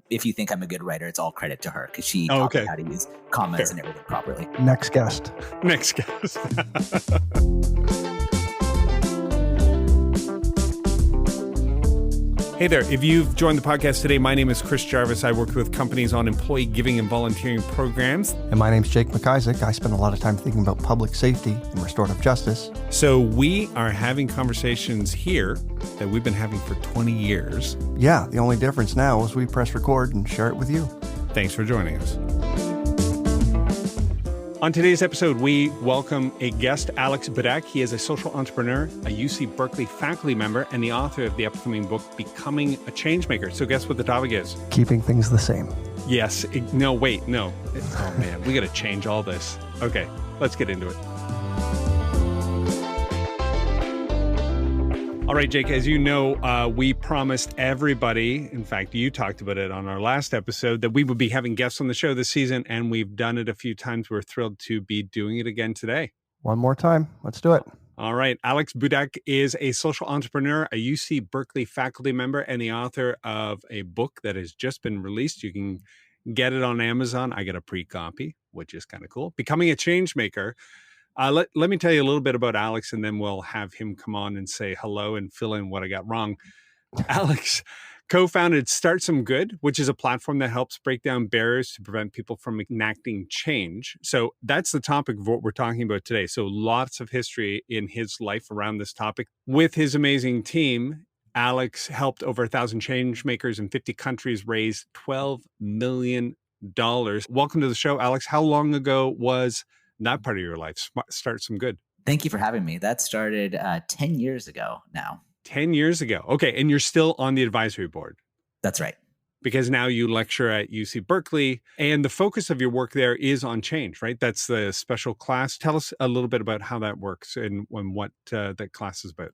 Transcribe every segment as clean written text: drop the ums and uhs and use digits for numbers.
if you think I'm a good writer, it's all credit to her because she Oh, taught me okay. how to use comments Fair. and everything properly. Next guest. Next guest. Hey there. If you've joined the podcast today, my name is Chris Jarvis. I work with companies on employee giving and volunteering programs. And my name's Jake McIsaac. I spend a lot of time thinking about public safety and restorative justice. So we are having conversations here that we've been having for 20 years. Yeah, the only difference now is we press record and share it with you. Thanks for joining us. On today's episode, we welcome a guest, Alex Budak. He is a social entrepreneur, a UC Berkeley faculty member, and the author of the upcoming book, Becoming a Changemaker. So guess what the topic is? Keeping things the same. Yes. No, wait, no. Oh, man, we got to change all this. Okay, let's get into it. All right, Jake, as you know, we promised everybody, in fact, you talked about it on our last episode, that we would be having guests on the show this season, and we've done it a few times. We're thrilled to be doing it again today. One more time. Let's do it. All right. Alex Budak is a social entrepreneur, a UC Berkeley faculty member, and the author of a book that has just been released. You can get it on Amazon. I got a pre-copy, which is kind of cool. Becoming a Changemaker. Let me tell you a little bit about Alex, and then we'll have him come on and say hello and fill in what I got wrong. Alex co-founded Start Some Good, which is a platform that helps break down barriers to prevent people from enacting change. So that's the topic of what we're talking about today. So lots of history in his life around this topic. With his amazing team, Alex helped over 1,000 change makers in 50 countries raise $12 million. Welcome to the show, Alex. How long ago was that part of your life? Start Some Good. Thank you for having me. That started 10 years ago now. 10 years ago. Okay. And you're still on the advisory board. That's right. Because now you lecture at UC Berkeley, and the focus of your work there is on change, right? That's the special class. Tell us a little bit about how that works and what that class is about.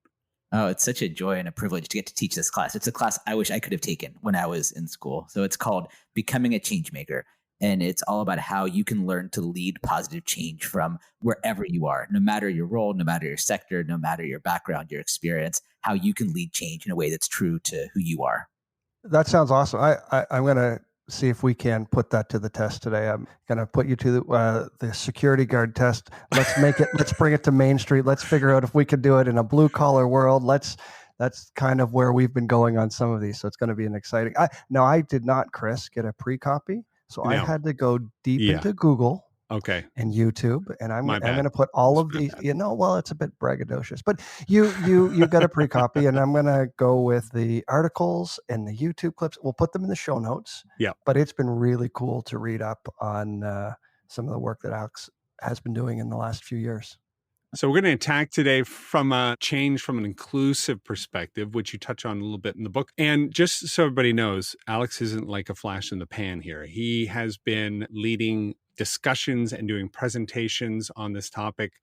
Oh, it's such a joy and a privilege to get to teach this class. It's a class I wish I could have taken when I was in school. So it's called Becoming a Changemaker. And it's all about how you can learn to lead positive change from wherever you are, no matter your role, no matter your sector, no matter your background, your experience, how you can lead change in a way that's true to who you are. That sounds awesome. I'm going to see if we can put that to the test today. I'm going to put you to the security guard test. Let's bring it to Main Street. Let's figure out if we could do it in a blue collar world. That's kind of where we've been going on some of these. So it's going to be an exciting. I did not, Chris, get a pre-copy. So I had to go deep into Google and YouTube, and I'm going to put all of these, it's a bit braggadocious, but you got a pre-copy, and I'm going to go with the articles and the YouTube clips. We'll put them in the show notes. Yeah. But it's been really cool to read up on some of the work that Alex has been doing in the last few years. So we're going to attack today from a change from an inclusive perspective, which you touch on a little bit in the book. And just so everybody knows, Alex isn't like a flash in the pan here. He has been leading discussions and doing presentations on this topic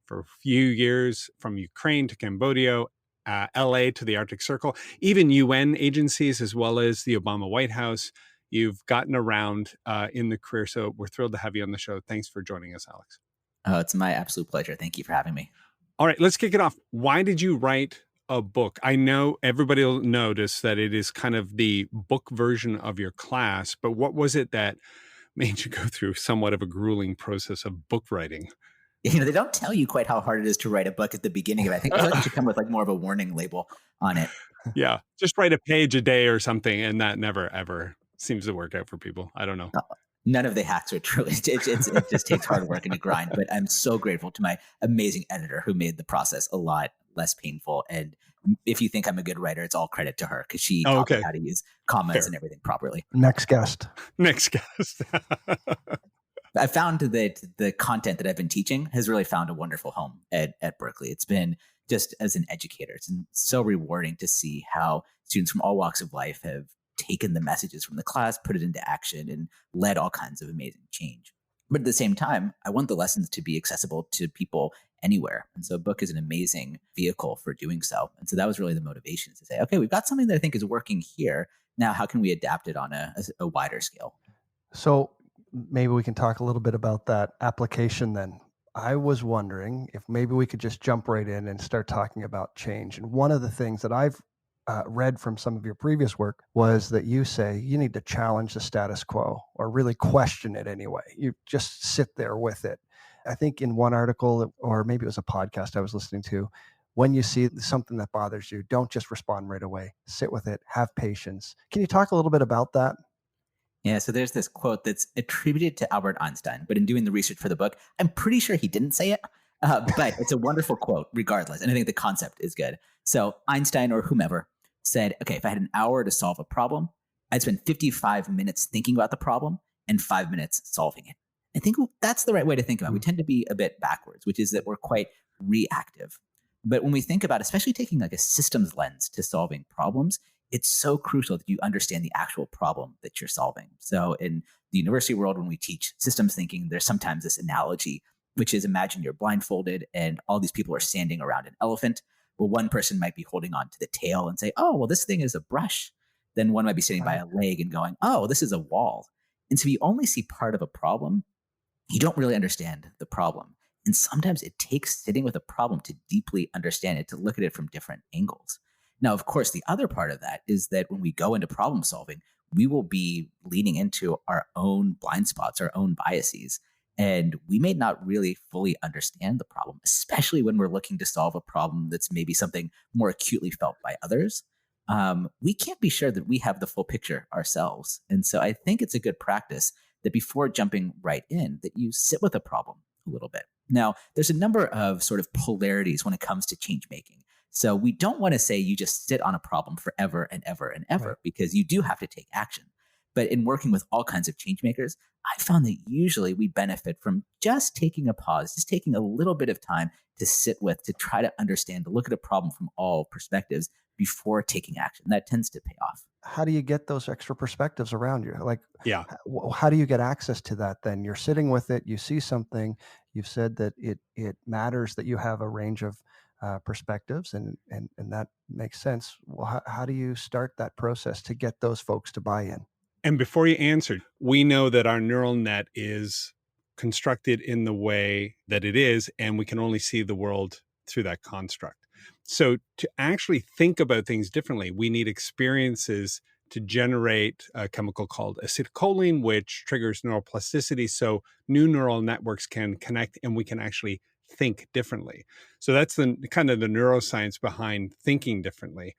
for a few years, from Ukraine to Cambodia, LA to the Arctic Circle, even UN agencies, as well as the Obama White House. You've gotten around in the career. So we're thrilled to have you on the show. Thanks for joining us, Alex. Oh, it's my absolute pleasure. Thank you for having me. All right, let's kick it off. Why did you write a book? I know everybody will notice that it is kind of the book version of your class, but what was it that made you go through somewhat of a grueling process of book writing? They don't tell you quite how hard it is to write a book at the beginning of it. I think it should come with more of a warning label on it. Yeah, just write a page a day or something, and that never, ever seems to work out for people. I don't know. None of the hacks are true. It just takes hard work and a grind. But I'm so grateful to my amazing editor who made the process a lot less painful. And if you think I'm a good writer, it's all credit to her because she taught me how to use comments and everything properly. Next guest. I found that the content that I've been teaching has really found a wonderful home at Berkeley. It's been just as an educator, it's been so rewarding to see how students from all walks of life have taken the messages from the class, put it into action, and led all kinds of amazing change. But at the same time, I want the lessons to be accessible to people anywhere. And so a book is an amazing vehicle for doing so. And so that was really the motivation to say, okay, we've got something that I think is working here. Now, how can we adapt it on a wider scale? So maybe we can talk a little bit about that application then. I was wondering if maybe we could just jump right in and start talking about change. And one of the things that I've read from some of your previous work was that you say you need to challenge the status quo or really question it anyway. You just sit there with it. I think in one article, or maybe it was a podcast I was listening to, when you see something that bothers you, don't just respond right away. Sit with it, have patience. Can you talk a little bit about that? Yeah, so there's this quote that's attributed to Albert Einstein, but in doing the research for the book, I'm pretty sure he didn't say it. But it's a wonderful quote regardless. And I think the concept is good. So Einstein or whomever said, okay, if I had an hour to solve a problem, I'd spend 55 minutes thinking about the problem and 5 minutes solving it. I think that's the right way to think about it. We tend to be a bit backwards, which is that we're quite reactive. But when we think about, especially taking like a systems lens to solving problems, it's so crucial that you understand the actual problem that you're solving. So in the university world, when we teach systems thinking, there's sometimes this analogy, which is imagine you're blindfolded and all these people are standing around an elephant. Well, one person might be holding on to the tail and say, oh, well, this thing is a brush. Then one might be sitting by a leg and going, oh, this is a wall. And so you only see part of a problem. You don't really understand the problem. And sometimes it takes sitting with a problem to deeply understand it, to look at it from different angles. Now, of course, the other part of that is that when we go into problem solving, we will be leaning into our own blind spots, our own biases, and we may not really fully understand the problem, especially when we're looking to solve a problem that's maybe something more acutely felt by others. We can't be sure that we have the full picture ourselves. And so I think it's a good practice that before jumping right in, that you sit with a problem a little bit. Now, there's a number of sort of polarities when it comes to change making. So we don't want to say you just sit on a problem forever and ever and ever, right, because you do have to take action. But in working with all kinds of change makers, I found that usually we benefit from just taking a pause, just taking a little bit of time to sit with, to try to understand, to look at a problem from all perspectives before taking action. That tends to pay off. How do you get those extra perspectives around you? Like, Yeah. How do you get access to that then? You're sitting with it, you see something, you've said that it matters that you have a range of perspectives, and that makes sense. Well, how do you start that process to get those folks to buy in? And before you answer, we know that our neural net is constructed in the way that it is, and we can only see the world through that construct. So to actually think about things differently, we need experiences to generate a chemical called acetylcholine, which triggers neuroplasticity. So new neural networks can connect and we can actually think differently. So that's the kind of the neuroscience behind thinking differently.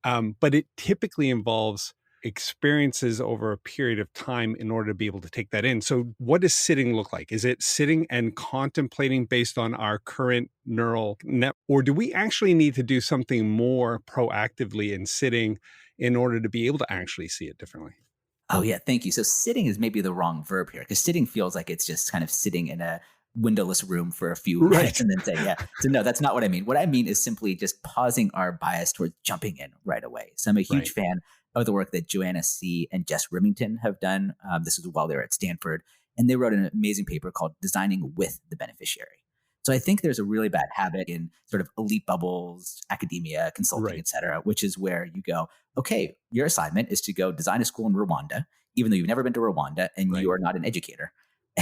But it typically involves experiences over a period of time in order to be able to take that in. So what does sitting look like? Is it sitting and contemplating based on our current neural net? Or do we actually need to do something more proactively in sitting in order to be able to actually see it differently? Oh, yeah. Thank you. So sitting is maybe the wrong verb here, because sitting feels like it's just kind of sitting in a windowless room for a few minutes and then say, yeah. So no, that's not what I mean. What I mean is simply just pausing our bias towards jumping in right away. So I'm a huge fan of the work that Joanna C. and Jess Remington have done. This was while they were at Stanford, and they wrote an amazing paper called Designing with the Beneficiary. So I think there's a really bad habit in sort of elite bubbles, academia, consulting, et cetera, which is where you go, okay, your assignment is to go design a school in Rwanda, even though you've never been to Rwanda and you are not an educator.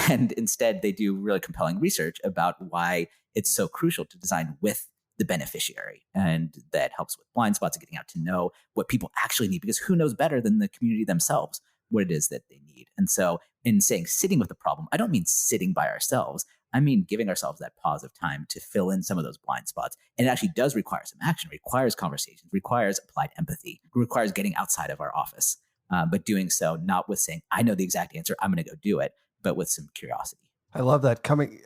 And instead, they do really compelling research about why it's so crucial to design with the beneficiary. And that helps with blind spots and getting out to know what people actually need, because who knows better than the community themselves what it is that they need. And so in saying sitting with the problem, I don't mean sitting by ourselves. I mean giving ourselves that pause of time to fill in some of those blind spots. And it actually does require some action, requires conversations, requires applied empathy, requires getting outside of our office, but doing so not with saying, I know the exact answer, I'm going to go do it, but with some curiosity. I love that coming.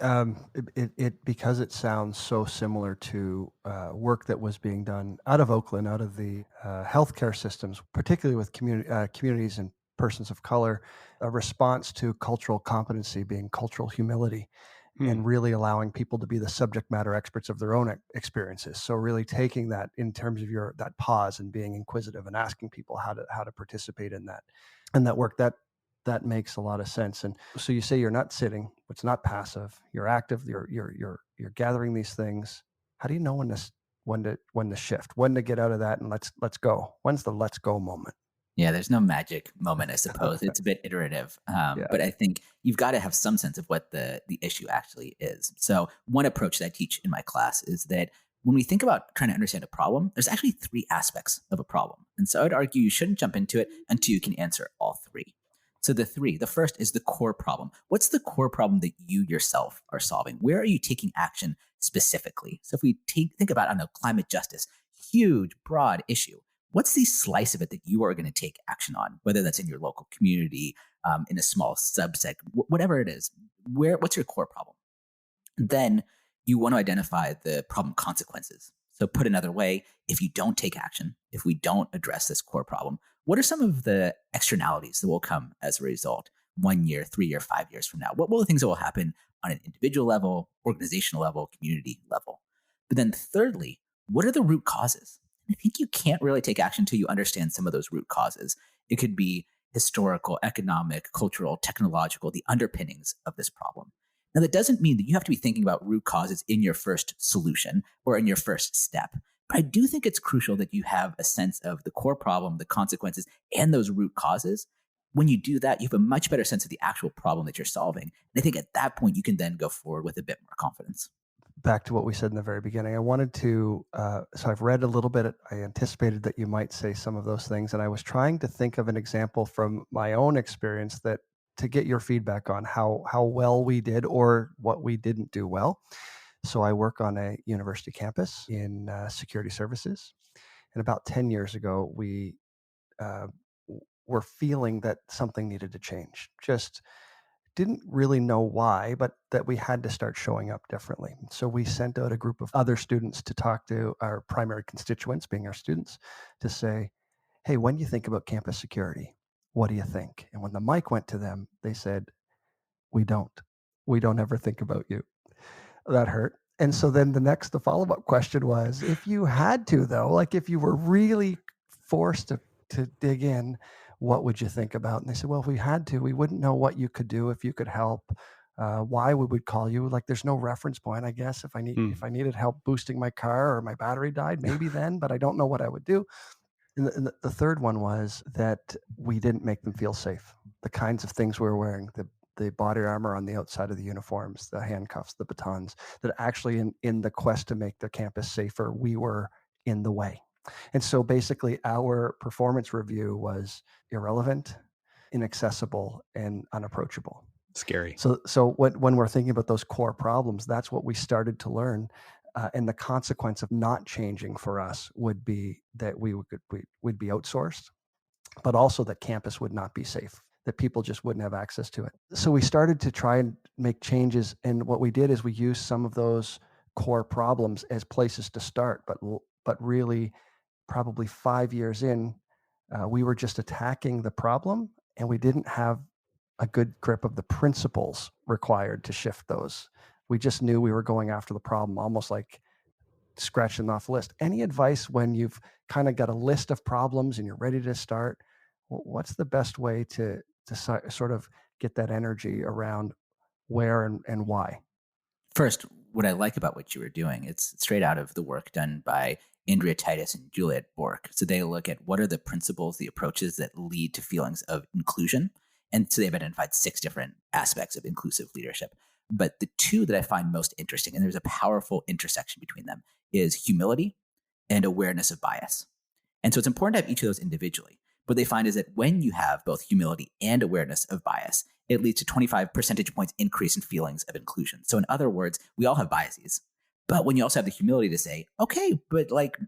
It because it sounds so similar to work that was being done out of Oakland, out of the healthcare systems, particularly with communities and persons of color, a response to cultural competency being cultural humility, and really allowing people to be the subject matter experts of their own experiences. So really taking that in terms of that pause and being inquisitive and asking people how to participate in that work. That makes a lot of sense. And so you say you're not sitting, it's not passive. You're active. You're gathering these things. How do you know when to shift, when to get out of that and let's go? When's the let's go moment? Yeah, there's no magic moment, I suppose. It's a bit iterative, but I think you've got to have some sense of what the issue actually is. So one approach that I teach in my class is that When we think about trying to understand a problem, there's actually three aspects of a problem. And so I'd argue you shouldn't jump into it until you can answer all three. So the first is the core problem. What's the core problem that you yourself are solving? Where are you taking action specifically? So if we think about, I don't know, climate justice, huge, broad issue. What's the slice of it that you are going to take action on, whether that's in your local community, in a small subset, whatever it is? What's your core problem? Then you want to identify the problem consequences. So put another way, if you don't take action, if we don't address this core problem, what are some of the externalities that will come as a result 1 year, 3 year, 5 years from now? What are the things that will happen on an individual level, organizational level, community level? But then thirdly, what are the root causes? I think you can't really take action until you understand some of those root causes. It could be historical, economic, cultural, technological, the underpinnings of this problem. Now, that doesn't mean that you have to be thinking about root causes in your first solution or in your first step. But I do think it's crucial that you have a sense of the core problem, the consequences, and those root causes. When you do that, you have a much better sense of the actual problem that you're solving. And I think at that point, you can then go forward with a bit more confidence. Back to what we said in the very beginning, I wanted to, so I've read a little bit, I anticipated that you might say some of those things, and I was trying to think of an example from my own experience that to get your feedback on how well we did or what we didn't do well. So I work on a university campus in security services, and about 10 years ago, we were feeling that something needed to change. Just didn't really know why, but that we had to start showing up differently. So we sent out a group of other students to talk to our primary constituents, being our students, to say, hey, when you think about campus security, what do you think? And when the mic went to them, they said, we don't ever think about you. That hurt. And so then the follow-up question was, if you had to though, like if you were really forced to dig in, what would you think about? And they said, well, if we had to, we wouldn't know what you could do, if you could help, why we would call you. Like there's no reference point, I guess. If I needed help boosting my car or my battery died, maybe then, but I don't know what I would do. And the third one was that we didn't make them feel safe. The kinds of things we were wearing, the body armor on the outside of the uniforms, the handcuffs, the batons, that actually in the quest to make the campus safer, we were in the way. And so basically our performance review was irrelevant, inaccessible, and unapproachable. Scary. So when we're thinking about those core problems, that's what we started to learn. And the consequence of not changing for us would be that we'd be outsourced, but also that campus would not be safe, that people just wouldn't have access to it. So we started to try and make changes. And what we did is we used some of those core problems as places to start, but really probably 5 years in, we were just attacking the problem and we didn't have a good grip of the principles required to shift those. We just knew we were going after the problem, almost like scratching off a list. Any advice when you've kind of got a list of problems and you're ready to start? What's the best way to sort of get that energy around where and why? First, what I like about what you were doing, it's straight out of the work done by Andrea Titus and Juliet Bork. So they look at what are the principles, the approaches that lead to feelings of inclusion. And so they've identified 6 different aspects of inclusive leadership. But the 2 that I find most interesting, and there's a powerful intersection between them, is humility and awareness of bias. And so it's important to have each of those individually. What they find is that when you have both humility and awareness of bias, it leads to 25 percentage points increase in feelings of inclusion. So in other words, we all have biases. But when you also have the humility to say, okay, but like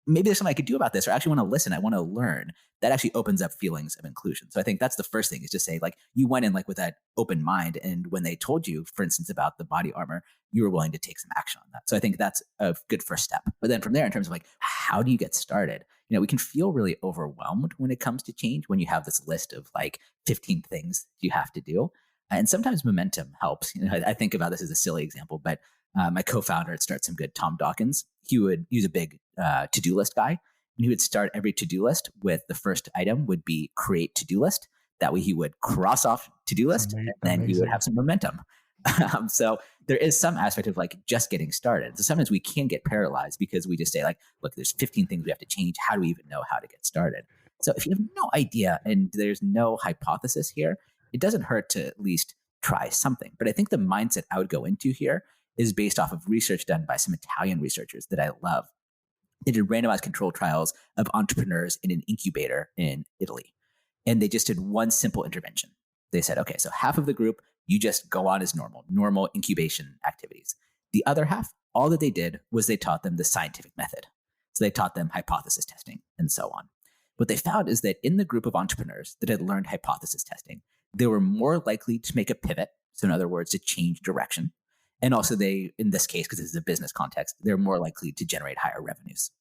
maybe there's something I could do about this, or I actually want to listen, I want to learn, that actually opens up feelings of inclusion. So I think that's the first thing, is just say, like, you went in like with that open mind. And when they told you, for instance, about the body armor, you were willing to take some action on that. So I think that's a good first step. But then from there, in terms of like, how do you get started? You know, we can feel really overwhelmed when it comes to change, when you have this list of like 15 things you have to do. And sometimes momentum helps. You know, I think about this as a silly example, but my co-founder at Start Some Good, Tom Dawkins, he was a big to-do list guy. And he would start every to-do list with the first item would be create to-do list. That way he would cross off to-do list, and then he would have some momentum. So there is some aspect of like just getting started. So sometimes we can get paralyzed because we just say like, look, there's 15 things we have to change. How do we even know how to get started? So if you have no idea and there's no hypothesis here, it doesn't hurt to at least try something. But I think the mindset I would go into here is based off of research done by some Italian researchers that I love. They did randomized controlled trials of entrepreneurs in an incubator in Italy. And they just did one simple intervention. They said, okay, so half of the group, you just go on as normal incubation activities. The other half, all that they did was they taught them the scientific method. So they taught them hypothesis testing and so on. What they found is that in the group of entrepreneurs that had learned hypothesis testing, they were more likely to make a pivot. So in other words, to change direction. And also they, in this case, because this is a business context, they're more likely to generate higher revenues.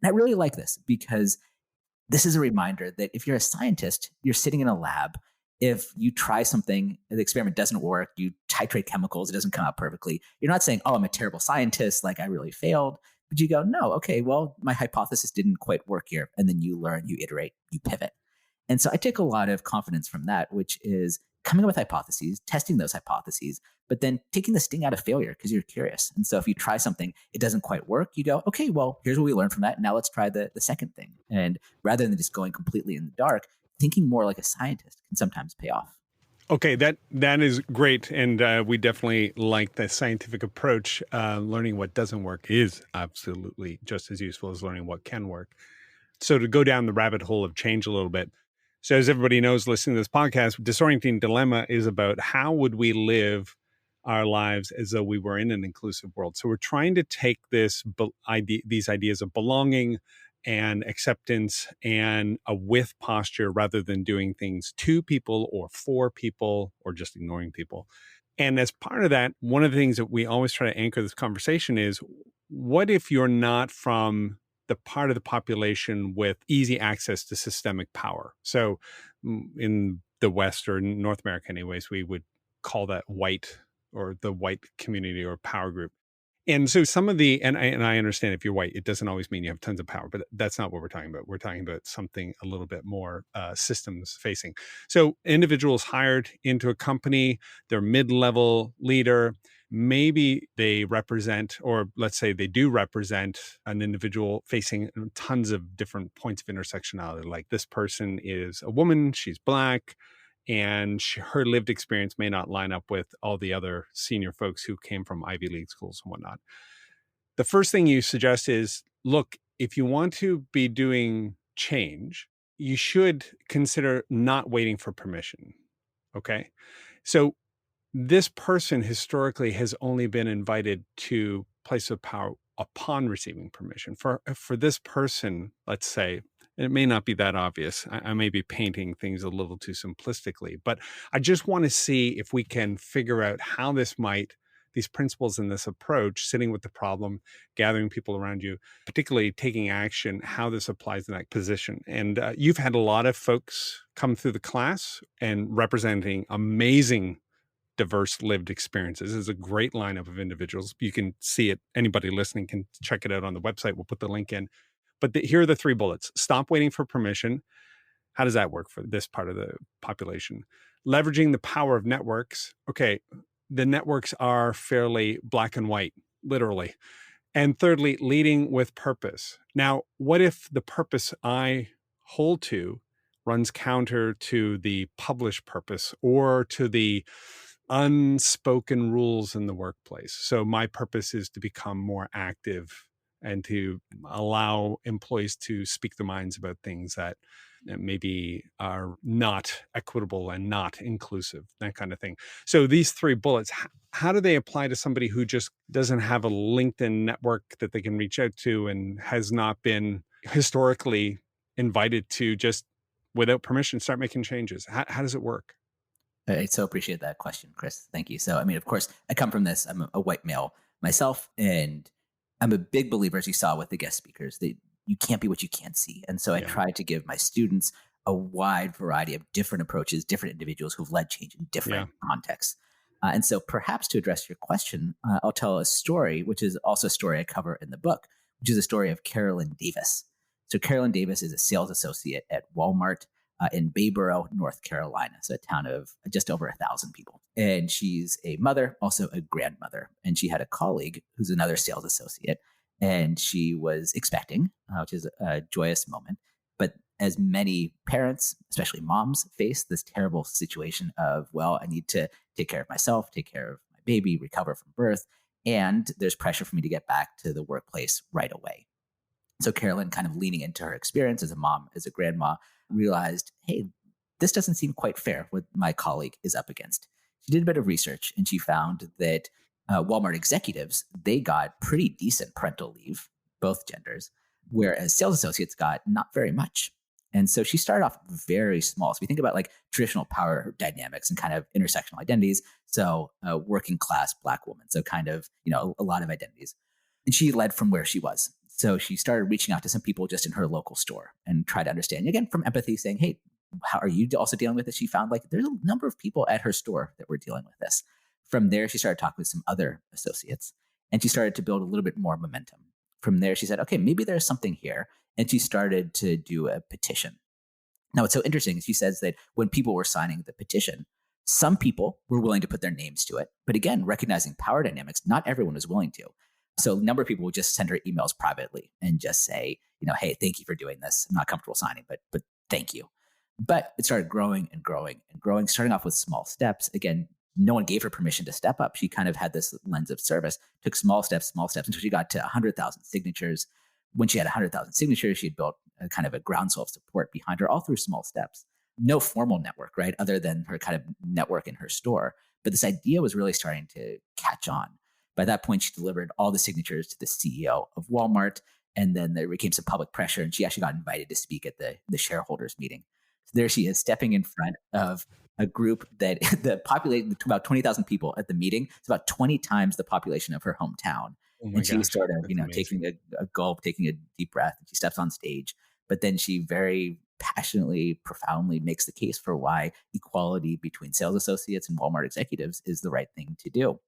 And I really like this because this is a reminder that if you're a scientist, you're sitting in a lab. If you try something, the experiment doesn't work, you titrate chemicals, it doesn't come out perfectly. You're not saying, oh, I'm a terrible scientist, like I really failed. But you go, no, okay, well, my hypothesis didn't quite work here. And then you learn, you iterate, you pivot. And so I take a lot of confidence from that, which is coming up with hypotheses, testing those hypotheses, but then taking the sting out of failure because you're curious. And so if you try something, it doesn't quite work, you go, okay, well, here's what we learned from that. Now let's try the second thing. And rather than just going completely in the dark, thinking more like a scientist can sometimes pay off. Okay, that is great. And we definitely like the scientific approach. Learning what doesn't work is absolutely just as useful as learning what can work. So to go down the rabbit hole of change a little bit. So as everybody knows, listening to this podcast, Disorienting Dilemma is about how would we live our lives as though we were in an inclusive world. So we're trying to take these ideas of belonging and acceptance and a with posture rather than doing things to people or for people or just ignoring people. And as part of that, one of the things that we always try to anchor this conversation is, what if you're not from the part of the population with easy access to systemic power? So in the West or North America anyways, we would call that white, or the white community or power group. And so some of the, and I understand if you're white, it doesn't always mean you have tons of power, but that's not what we're talking about. We're talking about something a little bit more systems facing. So individuals hired into a company, they're mid-level leader, maybe they represent, or let's say they do represent, an individual facing tons of different points of intersectionality. Like, this person is a woman, she's Black, and her lived experience may not line up with all the other senior folks who came from Ivy League schools and whatnot. The first thing you suggest is, look, if you want to be doing change, you should consider not waiting for permission. Okay? So this person historically has only been invited to places of power upon receiving permission. For this person, let's say, it may not be that obvious. I may be painting things a little too simplistically, but I just want to see if we can figure out how these principles and this approach, sitting with the problem, gathering people around you, particularly taking action, how this applies in that position. And you've had a lot of folks come through the class and representing amazing diverse lived experiences. This is a great lineup of individuals. You can see it. Anybody listening can check it out on the website. We'll put the link in. But here are the 3 bullets. Stop waiting for permission. How does that work for this part of the population? Leveraging the power of networks. Okay, the networks are fairly black and white, literally. And thirdly, leading with purpose. Now, what if the purpose I hold to runs counter to the published purpose or to the unspoken rules in the workplace? So my purpose is to become more active and to allow employees to speak their minds about things that maybe are not equitable and not inclusive, that kind of thing. So these 3 bullets, how do they apply to somebody who just doesn't have a LinkedIn network that they can reach out to and has not been historically invited to just, without permission, start making changes? How does it work? I so appreciate that question, Chris. Thank you. So, I mean, of course, I come from this. I'm a white male myself, and I'm a big believer, as you saw with the guest speakers, that you can't be what you can't see. And so I try to give my students a wide variety of different approaches, different individuals who've led change in different contexts. And so perhaps to address your question, I'll tell a story, which is also a story I cover in the book, which is a story of Carolyn Davis. So Carolyn Davis is a sales associate at Walmart in Bayboro, North Carolina. So a town of just over 1,000 people. And she's a mother, also a grandmother. And she had a colleague who's another sales associate. And she was expecting, which is a joyous moment. But as many parents, especially moms, face this terrible situation of, well, I need to take care of myself, take care of my baby, recover from birth. and there's pressure for me to get back to the workplace right away. So Carolyn, kind of leaning into her experience as a mom, as a grandma, realized, hey, this doesn't seem quite fair what my colleague is up against. She did a bit of research and she found that Walmart executives, they got pretty decent parental leave, both genders, whereas sales associates got not very much. And so she started off very small. So we think about like traditional power dynamics and kind of intersectional identities. So working class Black woman. So kind of, a lot of identities. And she led from where she was. So she started reaching out to some people just in her local store and tried to understand, again, from empathy, saying, hey, how are you also dealing with this? She found like there's a number of people at her store that were dealing with this. From there, she started talking with some other associates and she started to build a little bit more momentum. From there, she said, okay, maybe there's something here. And she started to do a petition. Now, what's so interesting is she says that when people were signing the petition, some people were willing to put their names to it. But again, recognizing power dynamics, not everyone was willing to. So a number of people would just send her emails privately and just say, hey, thank you for doing this. I'm not comfortable signing, but thank you. But it started growing and growing and growing, starting off with small steps. Again, no one gave her permission to step up. She kind of had this lens of service, took small steps until she got to 100,000 signatures. When she had 100,000 signatures, she had built a kind of a groundswell of support behind her all through small steps. No formal network, right? Other than her kind of network in her store. But this idea was really starting to catch on. By that point, she delivered all the signatures to the CEO of Walmart. And then there became some public pressure. And she actually got invited to speak at the shareholders meeting. So there she is stepping in front of a group that populated about 20,000 people at the meeting. It's about 20 times the population of her hometown. And she was sort of, taking a gulp, taking a deep breath, and she steps on stage. But then she very passionately, profoundly makes the case for why equality between sales associates and Walmart executives is the right thing to do.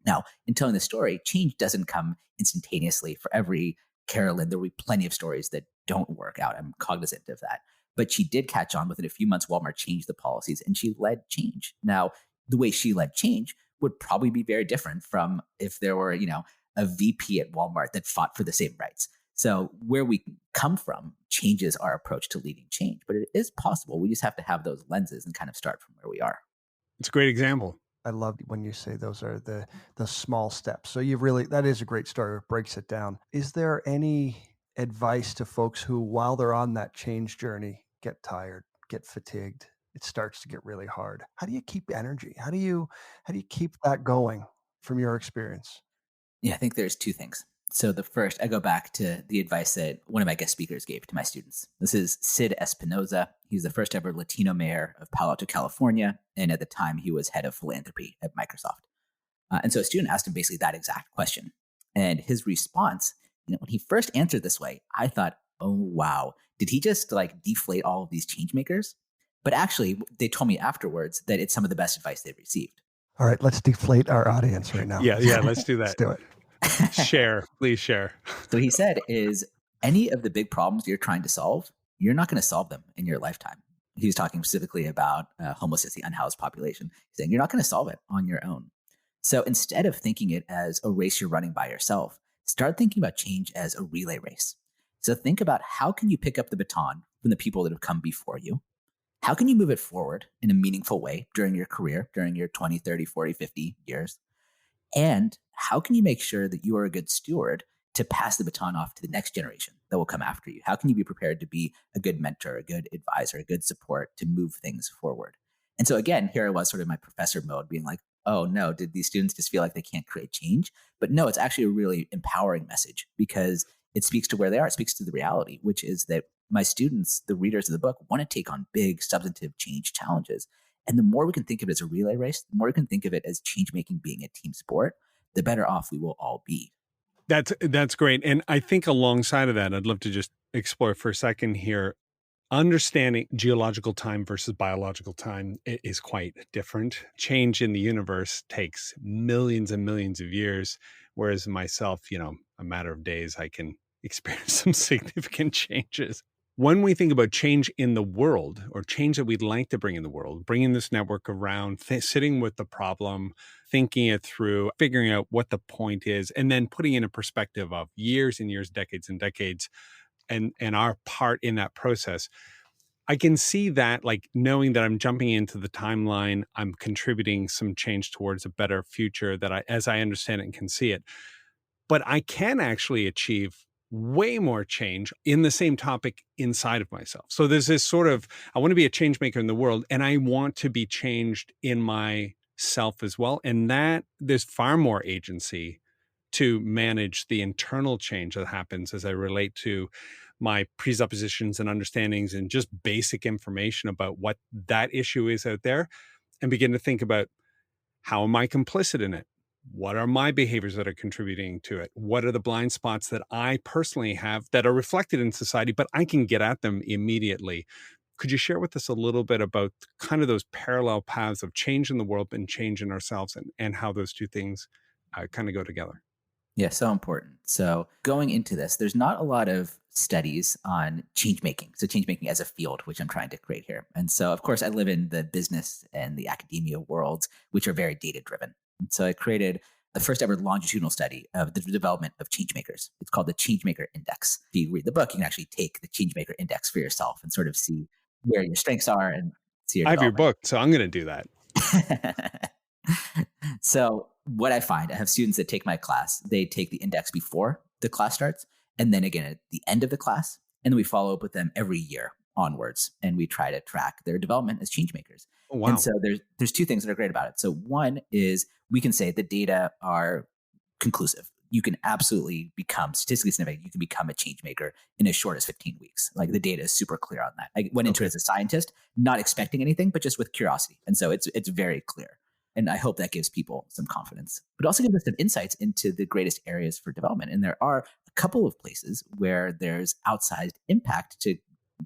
Now, in telling the story, change doesn't come instantaneously. For every Carolyn, there will be plenty of stories that don't work out. I'm cognizant of that. But she did catch on. Within a few months, Walmart changed the policies and she led change. Now, the way she led change would probably be very different from if there were, a VP at Walmart that fought for the same rights. So where we come from changes our approach to leading change. But it is possible. We just have to have those lenses and kind of start from where we are. It's a great example. I love when you say those are the small steps. So that is a great story. It breaks it down. Is there any advice to folks who, while they're on that change journey, get tired, get fatigued? It starts to get really hard. How do you keep energy? How do you keep that going from your experience? Yeah, I think there's two things. So the first, I go back to the advice that one of my guest speakers gave to my students. This is Sid Espinoza. He was the first ever Latino mayor of Palo Alto, California. And at the time, he was head of philanthropy at Microsoft. And so a student asked him basically that exact question. And his response, when he first answered this way, I thought, oh, wow, did he just like deflate all of these change makers? But actually, they told me afterwards that it's some of the best advice they've received. All right, let's deflate our audience right now. Yeah, let's do that. Let's do it. Please share. So he said is any of the big problems you're trying to solve, you're not going to solve them in your lifetime. He was talking specifically about homelessness, the unhoused population. He's saying you're not going to solve it on your own. So instead of thinking it as a race you're running by yourself, start thinking about change as a relay race. So think about how can you pick up the baton from the people that have come before you? How can you move it forward in a meaningful way during your career, during your 20, 30, 40, 50 years? And how can you make sure that you are a good steward to pass the baton off to the next generation that will come after you? How can you be prepared to be a good mentor, a good advisor, a good support to move things forward? And so again, here I was sort of in my professor mode being like, oh no, did these students just feel like they can't create change? But no, it's actually a really empowering message because it speaks to where they are. It speaks to the reality, which is that my students, the readers of the book, want to take on big substantive change challenges. And the more we can think of it as a relay race, the more we can think of it as change making being a team sport, the better off we will all be. That's great. And I think alongside of that, I'd love to just explore for a second here. Understanding geological time versus biological time is quite different. Change in the universe takes millions and millions of years, whereas myself, a matter of days, I can experience some significant changes. When we think about change in the world or change that we'd like to bring in the world, bringing this network around, sitting with the problem, thinking it through, figuring out what the point is, and then putting in a perspective of years and years, decades and decades, and our part in that process. I can see that, like knowing that I'm jumping into the timeline, I'm contributing some change towards a better future that as I understand it and can see it. But I can actually achieve way more change in the same topic inside of myself. So there's this sort of, I want to be a change maker in the world, and I want to be changed in myself as well. And that there's far more agency to manage the internal change that happens as I relate to my presuppositions and understandings and just basic information about what that issue is out there, and begin to think about, how am I complicit in it? What are my behaviors that are contributing to it? What are the blind spots that I personally have that are reflected in society, but I can get at them immediately? Could you share with us a little bit about kind of those parallel paths of change in the world and change in ourselves, and how those two things kind of go together? Yeah, so important. So going into this, there's not a lot of studies on change making. So change making as a field, which I'm trying to create here. And so, of course, I live in the business and the academia worlds, which are very data driven. And so I created the first ever longitudinal study of the development of change makers. It's called the Changemaker Index. If you read the book, you can actually take the Changemaker Index for yourself and sort of see where your strengths are and see your I have your development. book, so I'm going to do that. So what I find, I have students that take my class, they take the index before the class starts, and then again at the end of the class, and then we follow up with them every year onwards, and we try to track their development as change makers. Oh, wow. And so there's two things that are great about it. So one is we can say the data are conclusive. You can absolutely become statistically significant. You can become a change maker in as short as 15 weeks. Like the data is super clear on that. I went into it as a scientist, not expecting anything, but just with curiosity. And so it's very clear. And I hope that gives people some confidence, but also gives us some insights into the greatest areas for development. And there are a couple of places where there's outsized impact to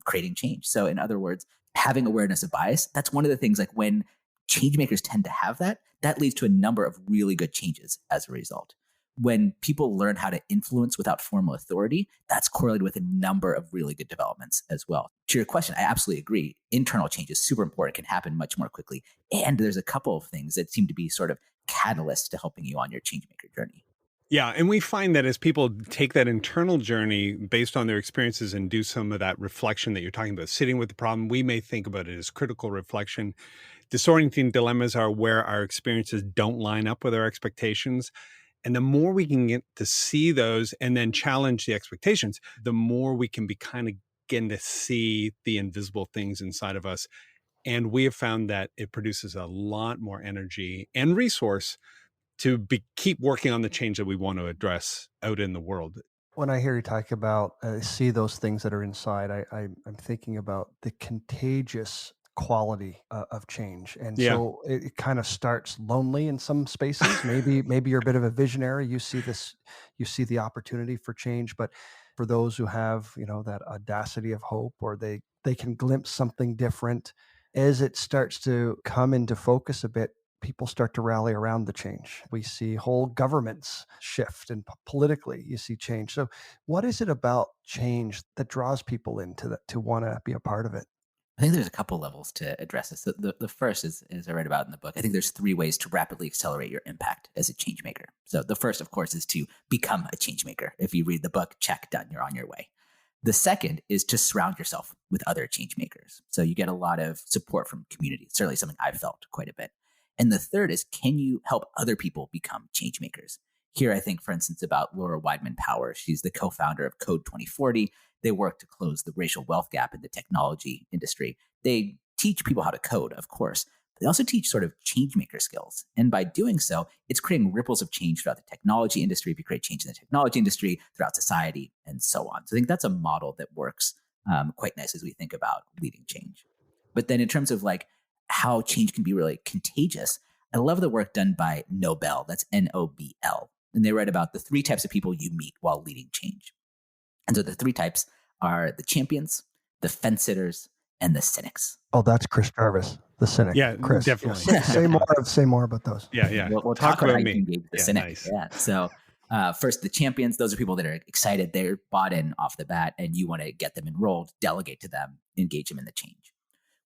creating change. So in other words, having awareness of bias, that's one of the things, like when change makers tend to have that, that leads to a number of really good changes as a result. When people learn how to influence without formal authority, that's correlated with a number of really good developments as well. To your question, I absolutely agree. Internal change is super important, can happen much more quickly. And there's a couple of things that seem to be sort of catalysts to helping you on your changemaker journey. Yeah. And we find that as people take that internal journey based on their experiences and do some of that reflection that you're talking about, sitting with the problem, we may think about it as critical reflection. Disorienting dilemmas are where our experiences don't line up with our expectations. And the more we can get to see those and then challenge the expectations, the more we can begin to see the invisible things inside of us. And we have found that it produces a lot more energy and resource to keep working on the change that we want to address out in the world. When I hear you talk about see those things that are inside, I'm thinking about the contagious quality of change. And Yeah. so it kind of starts lonely in some spaces. Maybe you're a bit of a visionary. You see this, you see the opportunity for change. But for those who have, that audacity of hope, or they can glimpse something different, as it starts to come into focus a bit, people start to rally around the change. We see whole governments shift, and politically you see change. So what is it about change that draws people into that, to want to be a part of it? I think there's a couple levels to address this. So the first is, as I read about in the book, I think there's 3 ways to rapidly accelerate your impact as a change maker. So the first, of course, is to become a change maker. If you read the book, check, done, you're on your way. The second is to surround yourself with other change makers. So you get a lot of support from community. It's certainly something I've felt quite a bit. And the third is, can you help other people become change makers? Here, I think, for instance, about Laura Weidman Power. She's the co-founder of Code 2040. They work to close the racial wealth gap in the technology industry. They teach people how to code, of course. But they also teach sort of change maker skills. And by doing so, it's creating ripples of change throughout the technology industry. If you create change in the technology industry, throughout society, and so on. So I think that's a model that works quite nice as we think about leading change. But then in terms of like how change can be really contagious, I love the work done by Nobel. That's Nobel. And they write about the 3 types of people you meet while leading change. And so the 3 types are the champions, the fence sitters, and the cynics. Oh, that's Chris Jarvis, the cynic. Yeah, Chris. definitely. Yes. Say more about those. Yeah. We'll Talk talk about how about you me. can engage the Yeah, cynic. nice. Yeah. So first, the champions, those are people that are excited. They're bought in off the bat, and you want to get them enrolled, delegate to them, engage them in the change.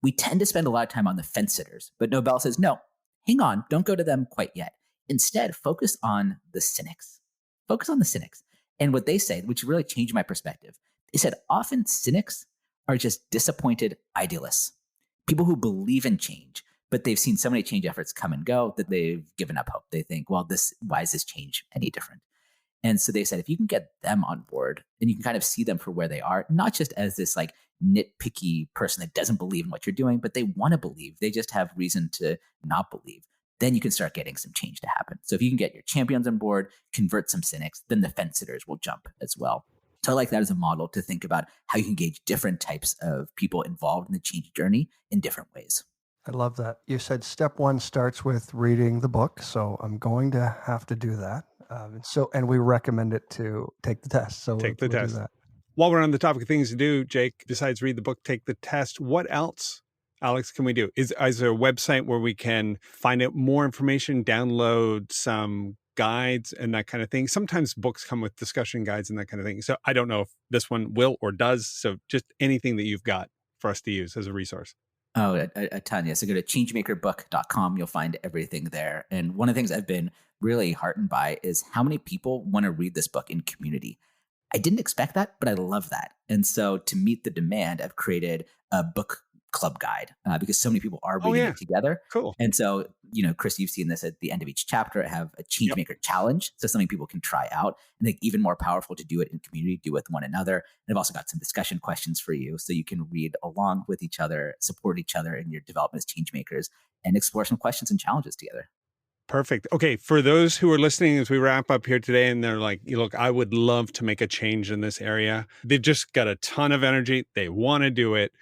We tend to spend a lot of time on the fence sitters, but Nobel says, no, hang on, don't go to them quite yet. Instead, focus on the cynics. Focus on the cynics. And what they say, which really changed my perspective, they said often cynics are just disappointed idealists. People who believe in change, but they've seen so many change efforts come and go that they've given up hope. They think, well, why is this change any different? And so they said, if you can get them on board and you can kind of see them for where they are, not just as this like nitpicky person that doesn't believe in what you're doing, but they want to believe, they just have reason to not believe, then you can start getting some change to happen. So if you can get your champions on board, convert some cynics, then the fence sitters will jump as well. So I like that as a model to think about how you can engage different types of people involved in the change journey in different ways. I love that. You said step one starts with reading the book. So I'm going to have to do that. And we recommend it to take the test. So take the we'll test. Do that. While we're on the topic of things to do, Jake, besides read the book, take the test, what else, Alex, can we do? Is there a website where we can find out more information, download some guides and that kind of thing? Sometimes books come with discussion guides and that kind of thing. So I don't know if this one will or does. So just anything that you've got for us to use as a resource. Oh, a ton. Yeah. So go to changemakerbook.com. You'll find everything there. And one of the things I've been really heartened by is how many people want to read this book in community. I didn't expect that, but I love that. And so to meet the demand, I've created a book club guide because so many people are reading it together. Cool. And so, Chris, you've seen this at the end of each chapter. I have a Changemaker challenge. So something people can try out. And think even more powerful to do it in community, do with one another. And I've also got some discussion questions for you so you can read along with each other, support each other in your development as changemakers, and explore some questions and challenges together. Perfect. Okay. For those who are listening as we wrap up here today and they're like, look, I would love to make a change in this area. They've just got a ton of energy. They want to do it.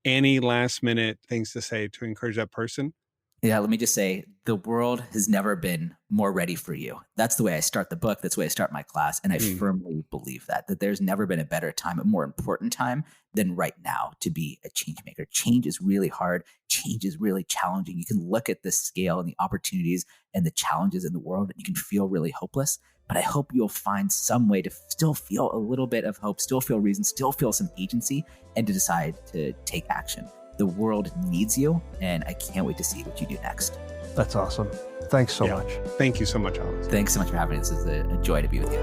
Any last minute things to say to encourage that person? Yeah, let me just say, the world has never been more ready for you. That's the way I start the book. That's the way I start my class. And I firmly believe that there's never been a better time, a more important time than right now to be a change maker. Change is really hard. Change is really challenging. You can look at the scale and the opportunities and the challenges in the world, and you can feel really hopeless. But I hope you'll find some way to still feel a little bit of hope, still feel reason, still feel some agency, and to decide to take action. The world needs you, and I can't wait to see what you do next. That's awesome. Thanks so much. Thank you so much, Alex. Thanks so much for having me. This is a joy to be with you.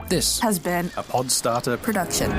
This has been a Podstarter production.